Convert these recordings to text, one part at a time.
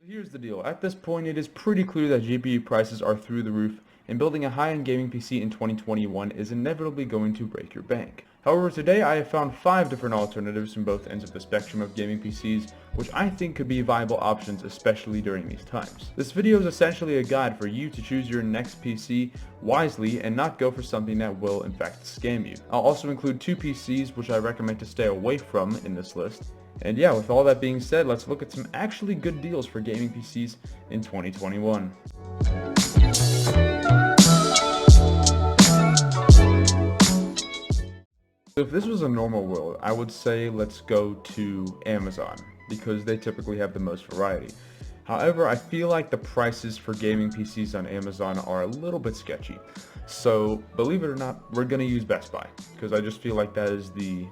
Here's the deal. At this point, it is pretty clear that GPU prices are through the roof, and building a high-end gaming PC in 2021 is inevitably going to break your bank. However, today I have found 5 different alternatives from both ends of the spectrum of gaming PCs, which I think could be viable options, especially during these times. This video is essentially a guide for you to choose your next PC wisely and not go for something that will in fact scam you. I'll also include 2 PCs which I recommend to stay away from in this list. And yeah, with all that being said, let's look at some actually good deals for gaming PCs in 2021. So if this was a normal world, I would say let's go to Amazon, because they typically have the most variety. However, I feel like the prices for gaming PCs on Amazon are a little bit sketchy. So believe it or not, we're gonna use Best Buy, because I just feel like that's the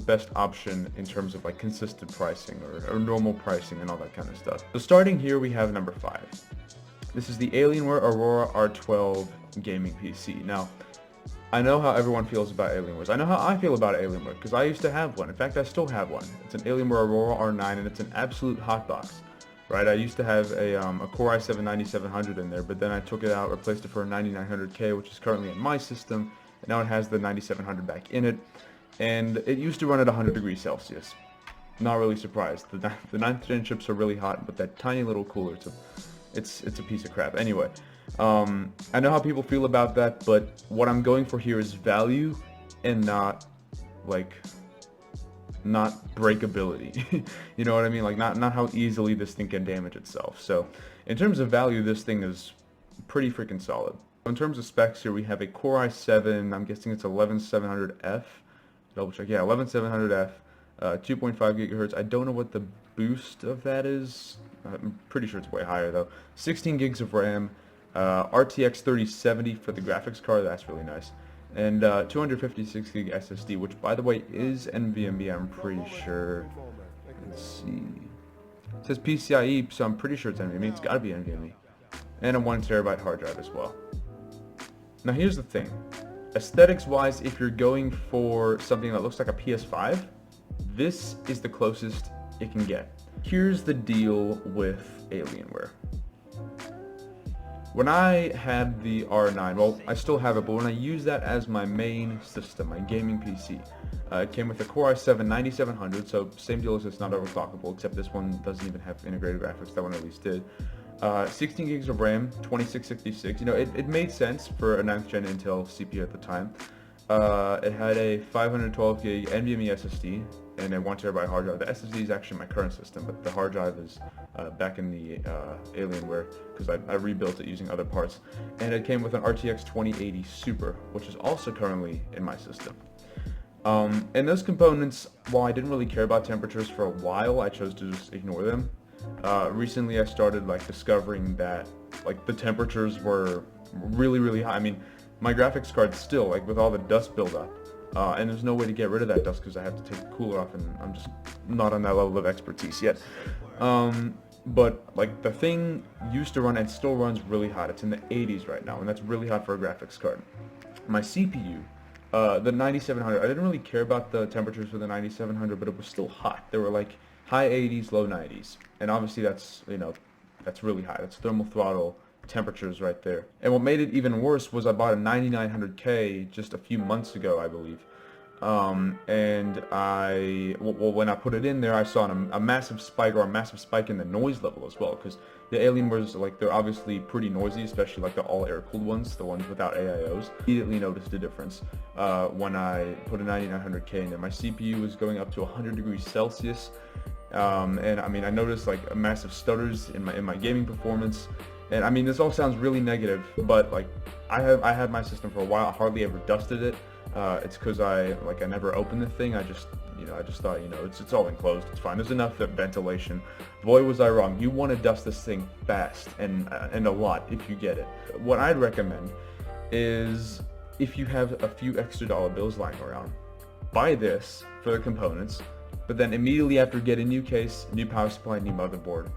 best option in terms of like consistent pricing or normal pricing and all that kind of stuff. So starting here, we have number 5. This is the Alienware Aurora R12 gaming PC. Now, I know how everyone feels about Alienwares. I know how I feel about Alienware, because I used to have one. In fact, I still have one. It's an Alienware Aurora R9, and it's an absolute hotbox. Right, I used to have a Core i7 9700 in there, but then I took it out, replaced it for a 9900K, which is currently in my system, and now it has the 9700 back in it, and it used to run at 100 degrees Celsius. Not really surprised. The 9th gen chips are really hot, but that tiny little cooler, it's a piece of crap. Anyway, I know how people feel about that, but what I'm going for here is value and not breakability. You know what I mean? Like not how easily this thing can damage itself. So in terms of value, this thing is pretty freaking solid. In terms of specs here, we have a Core i7, I'm guessing it's 11700F. Double check, yeah, 11700F, 2.5 gigahertz. I don't know what the boost of that is. I'm pretty sure it's way higher though. 16 gigs of RAM, RTX 3070 for the graphics card, that's really nice. And 256 gig SSD, which by the way is NVMe, I'm pretty sure. Let's see. It says PCIe, so I'm pretty sure it's NVMe. It's gotta be NVMe. And a 1 terabyte hard drive as well. Now here's the thing. Aesthetics wise, if you're going for something that looks like a PS5, this is the closest it can get. Here's the deal with Alienware. When I had the R9, well, I still have it, but when I use that as my main system, my gaming PC, it came with a Core i7 9700, so same deal as it's not overclockable, except this one doesn't even have integrated graphics, that one at least did. 16 gigs of RAM, 2666, you know, it made sense for a 9th gen Intel CPU at the time. It had a 512 gig NVMe SSD and a 1 terabyte hard drive. The SSD is actually my current system, but the hard drive is back in the Alienware, because I rebuilt it using other parts. And it came with an RTX 2080 Super, which is also currently in my system. And those components, while I didn't really care about temperatures for a while, I chose to just ignore them. Recently I started discovering that the temperatures were really high. I mean, my graphics card still, with all the dust buildup, and there's no way to get rid of that dust because I have to take the cooler off, and I'm just not on that level of expertise yet. But the thing used to run and still runs really hot. It's in the 80s right now, and that's really hot for a graphics card. My CPU, the 9700, I didn't really care about the temperatures for the 9700, but it was still hot. They were high 80s, low 90s, and obviously that's really high. That's thermal throttle temperatures right there. And what made it even worse was I bought a 9900K just a few months ago, I believe. And when I put it in there, I saw a massive spike in the noise level as well, because the Alienwares, they're obviously pretty noisy, especially the all air cooled ones, the ones without AIOs. Immediately noticed a difference when I put a 9900K in there. My CPU was going up to 100 degrees Celsius, and I mean, I noticed massive stutters in my gaming performance. And I mean, this all sounds really negative, but I had my system for a while. I hardly ever dusted it. It's because I never opened the thing. I just thought, it's all enclosed. It's fine. There's enough ventilation. Boy, was I wrong. You want to dust this thing fast and a lot if you get it. What I'd recommend is, if you have a few extra dollar bills lying around, buy this for the components, but then immediately after get a new case, new power supply, new motherboard,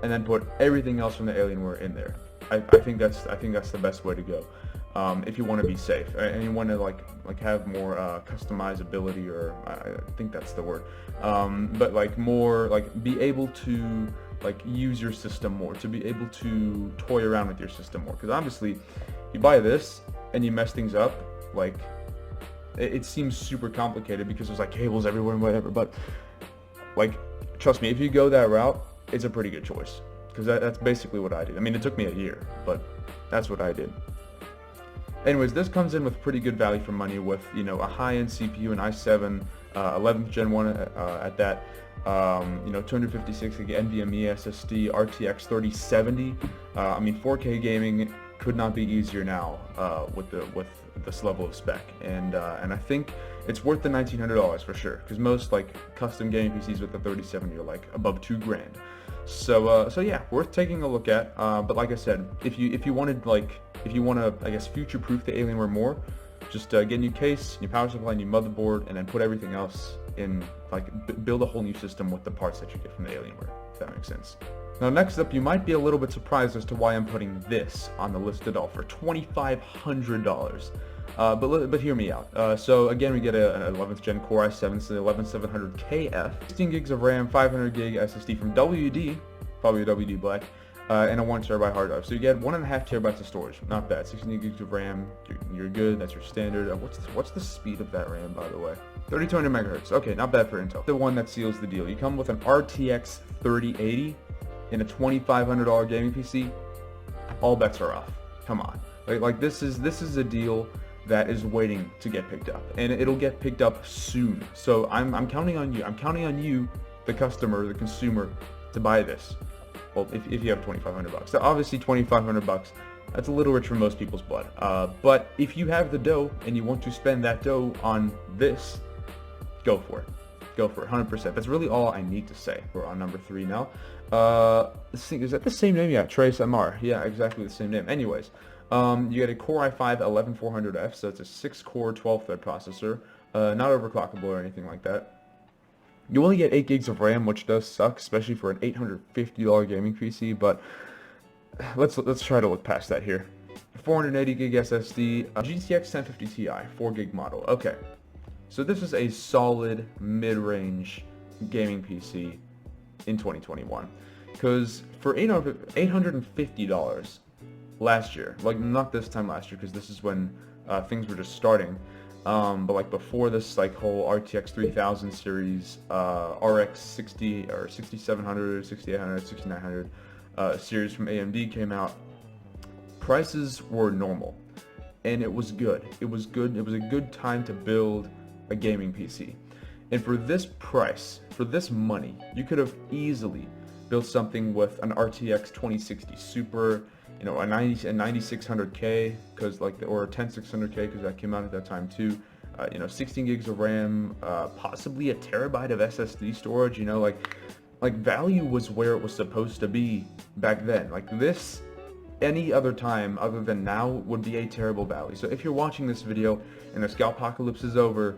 and then put everything else from the Alienware in there. I think that's the best way to go. If you want to be safe and you want to have more customizability, or I think that's the word. But more be able to like use your system more, to be able to toy around with your system more. Because obviously, you buy this and you mess things up, like it seems super complicated because there's like cables everywhere and whatever. But like, trust me, if you go that route, it's a pretty good choice. Because that's basically what I did. I mean, it took me a year, but that's what I did. Anyways, this comes in with pretty good value for money with, you know, a high-end CPU, an i7, 11th Gen 1 at that, you know, 256 gig NVMe SSD, RTX 3070. I mean, 4K gaming could not be easier now with this level of spec, and I think it's worth the $1,900 for sure, because most like custom gaming PCs with the 3070 are like above $2,000. So yeah, worth taking a look at. But like I said, if you want to, I guess, future-proof the Alienware more, just get a new case, new power supply, new motherboard, and then put everything else in, like, build a whole new system with the parts that you get from the Alienware, if that makes sense. Now next up, you might be a little bit surprised as to why I'm putting this on the list at all for $2,500. But hear me out. So again, we get an 11th Gen Core i7, so the 11700KF, 16 gigs of RAM, 500 gig SSD from WD, probably a WD Black, and a 1TB hard drive. So you get 1.5 terabytes of storage. Not bad. 16 gigs of RAM, you're good. That's your standard. What's the speed of that RAM, by the way? 3200 megahertz. Okay, not bad for Intel. The one that seals the deal. You come with an RTX 3080 in a $2,500 gaming PC. All bets are off. Come on. Like this is a deal that is waiting to get picked up, and it'll get picked up soon. So I'm counting on you. I'm counting on you, the customer, the consumer, to buy this. Well, if you have $2,500. So obviously $2,500, that's a little rich for most people's blood. But if you have the dough and you want to spend that dough on this, go for it. Go for it, 100%. That's really all I need to say. We're on number 3 now. Is that the same name? Yeah, Trace MR. Yeah, exactly the same name. Anyways, you get a Core i5 11400F, so it's a 6-core 12-thread processor, not overclockable or anything like that. You only get 8 gigs of RAM, which does suck, especially for an $850 gaming PC, but let's try to look past that here. 480 gig SSD, GTX 1050 Ti, 4 gig model. Okay, so this is a solid mid-range gaming PC in 2021, because for $850 last year, like not this time last year, because this is when things were just starting, but like before this, like whole RTX 3000 series, RX 60 or 6700, 6800, 6900 series from AMD came out, prices were normal, and it was good. It was good. It was a good time to build a gaming PC. And for this price, for this money, you could have easily built something with an RTX 2060 Super, you know, a 9600K, because like, or a 10600K, because that came out at that time too. You know, 16 gigs of RAM, possibly a terabyte of SSD storage. You know, like value was where it was supposed to be back then. Like this, any other time other than now would be a terrible value. So if you're watching this video and the scalpocalypse is over,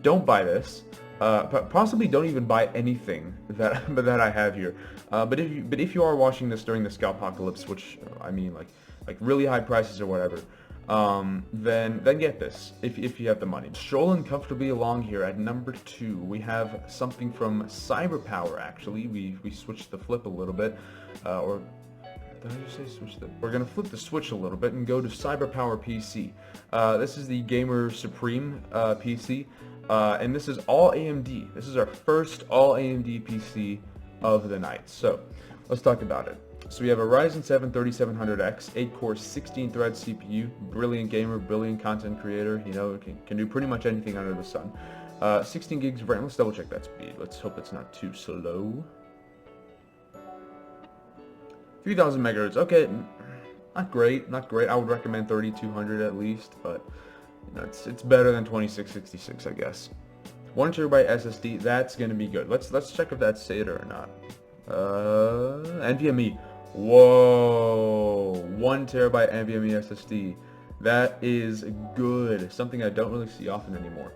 don't buy this. Possibly don't even buy anything that I have here. But if you are watching this during the scalpocalypse, which I mean like really high prices or whatever, then get this if you have the money. Strolling comfortably along here at number 2, we have something from Cyberpower. Actually, we switched the flip a little bit, or did I just say switch the? We're gonna flip the switch a little bit and go to Cyberpower PC. This is the Gamer Supreme PC. And this is all AMD. This is our first all AMD PC of the night. So let's talk about it. So we have a Ryzen 7 3700X, 8-core, 16-thread CPU, brilliant gamer, brilliant content creator. You know, can do pretty much anything under the sun. 16 gigs of RAM. Let's double check that speed. Let's hope it's not too slow. 3000 megahertz. Okay, not great, not great. I would recommend 3200 at least, but you know, it's better than 2666, I guess. 1 terabyte SSD. That's gonna be good. Let's check if that's SATA or not. NVMe. Whoa, 1 terabyte NVMe SSD. That is good. Something I don't really see often anymore.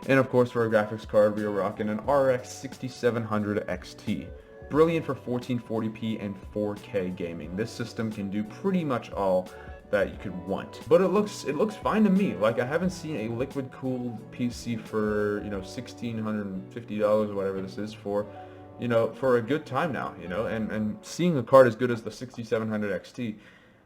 And of course, for our graphics card, we are rocking an RX 6700 XT. Brilliant for 1440p and 4K gaming. This system can do pretty much all that you could want. But it looks fine to me. Like, I haven't seen a liquid cooled PC for, you know, $1,650 or whatever this is for you know, for a good time now, you know, and seeing a card as good as the 6700 XT,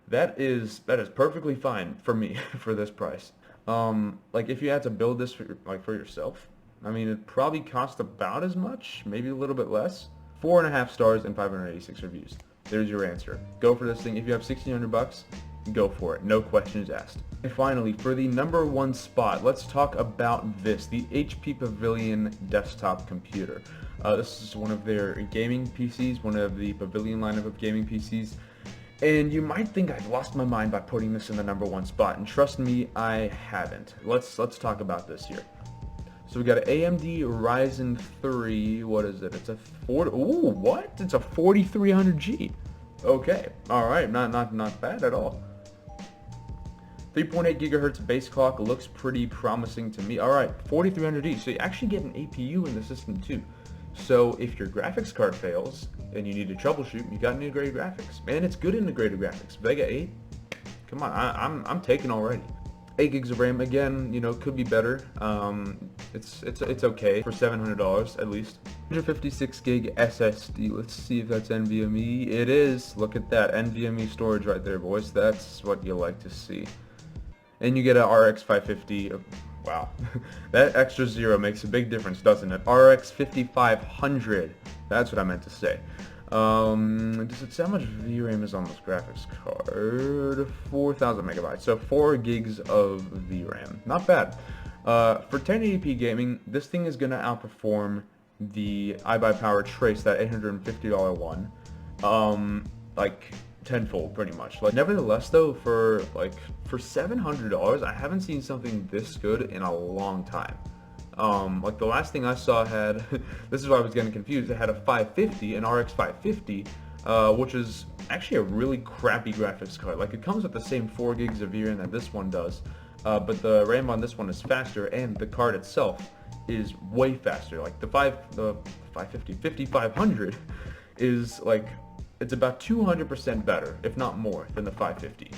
that is perfectly fine for me for this price. Like if you had to build this for for yourself, I mean, it probably cost about as much, maybe a little bit less. 4.5 stars and 586 reviews. There's your answer. Go for this thing. If you have 1,600 bucks, go for it. No questions asked. And finally, for the number one spot, let's talk about this, the HP Pavilion desktop computer. This is one of their gaming PCs, one of the Pavilion lineup of gaming PCs. And you might think I've lost my mind by putting this in the number one spot, and trust me, I haven't. Let's talk about this here. So we got an AMD Ryzen 3, what is it? It's a 4300G. Okay, alright, not bad at all. 3.8 gigahertz base clock looks pretty promising to me. Alright, 4300G, so you actually get an APU in the system too. So if your graphics card fails and you need to troubleshoot, you got integrated graphics. Man, it's good integrated graphics. Vega 8, come on, I'm taking already. 8 gigs of RAM, again, you know, could be better. It's okay for $700 at least. 156 gig SSD. Let's see if that's NVMe. It is. Look at that NVMe storage right there, boys. That's what you like to see. And you get a RX 550. Wow, that extra zero makes a big difference, doesn't it? RX 5500. That's what I meant to say. Does it say how much VRAM is on this graphics card? 4,000 megabytes, so 4 gigs of VRAM. Not bad. For 1080p gaming, this thing is going to outperform the iBuyPower Trace, that $850 one, like tenfold pretty much. Like, nevertheless though, for $700, I haven't seen something this good in a long time. Like the last thing I saw had, this is why I was getting confused, it had a 550, an RX 550, which is actually a really crappy graphics card. Like it comes with the same 4 gigs of VRAM that this one does, but the RAM on this one is faster, and the card itself is way faster. Like the 5500 is like, it's about 200% better, if not more, than the 550.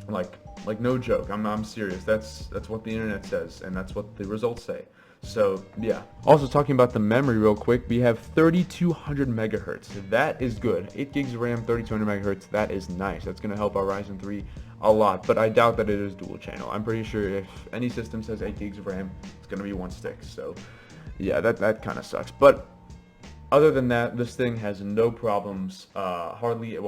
Like no joke. I'm serious. That's what the internet says, and that's what the results say. So yeah. Also talking about the memory real quick, we have 3200 megahertz. That is good. 8 gigs of RAM, 3200 megahertz. That is nice. That's gonna help our Ryzen 3 a lot. But I doubt that it is dual channel. I'm pretty sure if any system says 8 gigs of RAM, it's gonna be one stick. So yeah, that kind of sucks. But other than that, this thing has no problems, hardly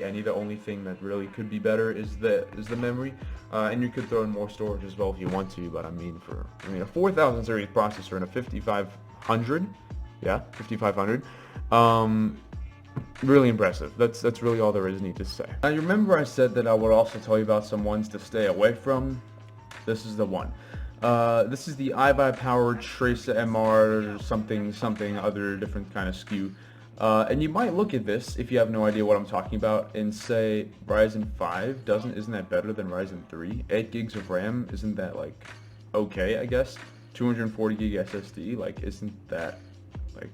any. The only thing that really could be better is the memory, and you could throw in more storage as well if you want to. But I mean, a 4000 series processor and a 5500, yeah, 5500, really impressive. That's really all there is need to say. Now, you remember I said that I would also tell you about some ones to stay away from. This is the one. This is the iBuyPower Trace MR something other different kind of SKU. And you might look at this if you have no idea what I'm talking about and say Ryzen 5 isn't that better than Ryzen 3? 8 gigs of RAM, isn't that like okay, I guess? 240 gig SSD, like isn't that like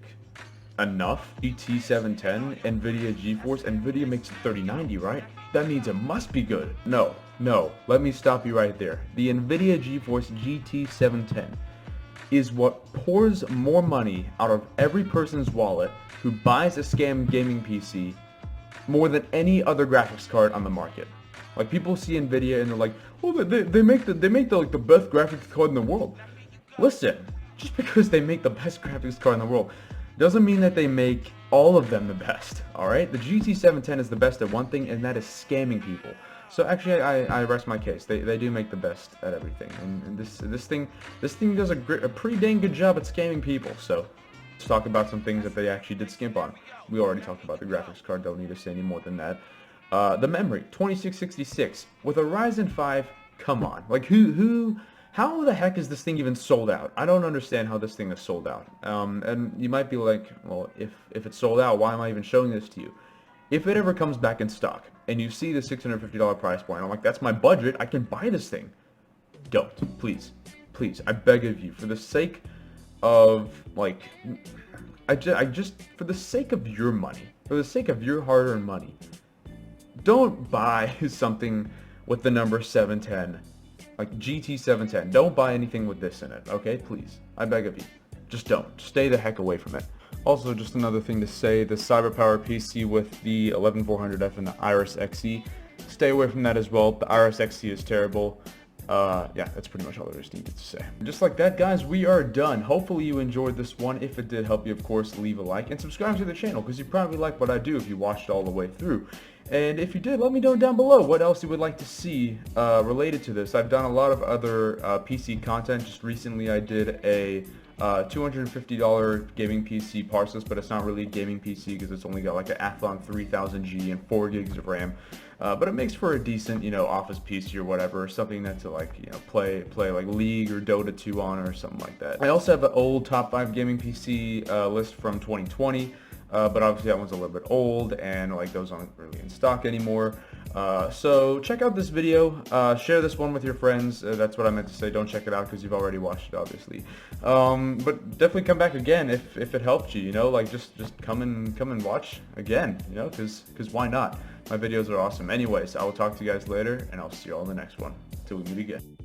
enough? GT 710, NVIDIA GeForce, NVIDIA makes a 3090, right? That means it must be good. No, let me stop you right there. The NVIDIA GeForce GT 710 is what pours more money out of every person's wallet who buys a scam gaming PC more than any other graphics card on the market. Like, people see NVIDIA and they're like, oh, they make the best graphics card in the world. Listen, just because they make the best graphics card in the world doesn't mean that they make all of them the best, alright? The GT 710 is the best at one thing, and that is scamming people. So actually, I rest my case. They do make the best at everything, and this thing does a pretty dang good job at scamming people. So let's talk about some things that they actually did skimp on. We already talked about the graphics card. Don't need to say any more than that. The memory, 2666 with a Ryzen 5. Come on, like how the heck is this thing even sold out? I don't understand how this thing is sold out. And you might be like, well, if it's sold out, why am I even showing this to you? If it ever comes back in stock, and you see the $650 price point, I'm like, that's my budget, I can buy this thing. Don't. Please. I beg of you, for the sake of, like, for the sake of your money, for the sake of your hard-earned money, don't buy something with the number 710, like GT 710. Don't buy anything with this in it, okay? Please. I beg of you. Just don't. Stay the heck away from it. Also, just another thing to say, the Cyberpower PC with the 11400F and the Iris Xe, stay away from that as well. The Iris Xe is terrible. Yeah, that's pretty much all there is needed to say. Just like that, guys, we are done. Hopefully you enjoyed this one. If it did help you, of course, leave a like and subscribe to the channel, because you probably like what I do if you watched all the way through. And if you did, let me know down below what else you would like to see related to this. I've done a lot of other PC content. Just recently I did a $250 gaming PC parts list, but it's not really a gaming PC because it's only got like an Athlon 3000G and 4 gigs of RAM. But it makes for a decent, office PC or whatever, something that to like, play like League or Dota 2 on or something like that. I also have an old top 5 gaming PC list from 2020. But obviously that one's a little bit old and like those aren't really in stock anymore. So check out this video, share this one with your friends. That's what I meant to say. Don't check it out because you've already watched it, obviously. But definitely come back again if it helped you. Like just come and watch again. Because why not? My videos are awesome. Anyways, I will talk to you guys later, and I'll see you all in the next one. Till we meet again.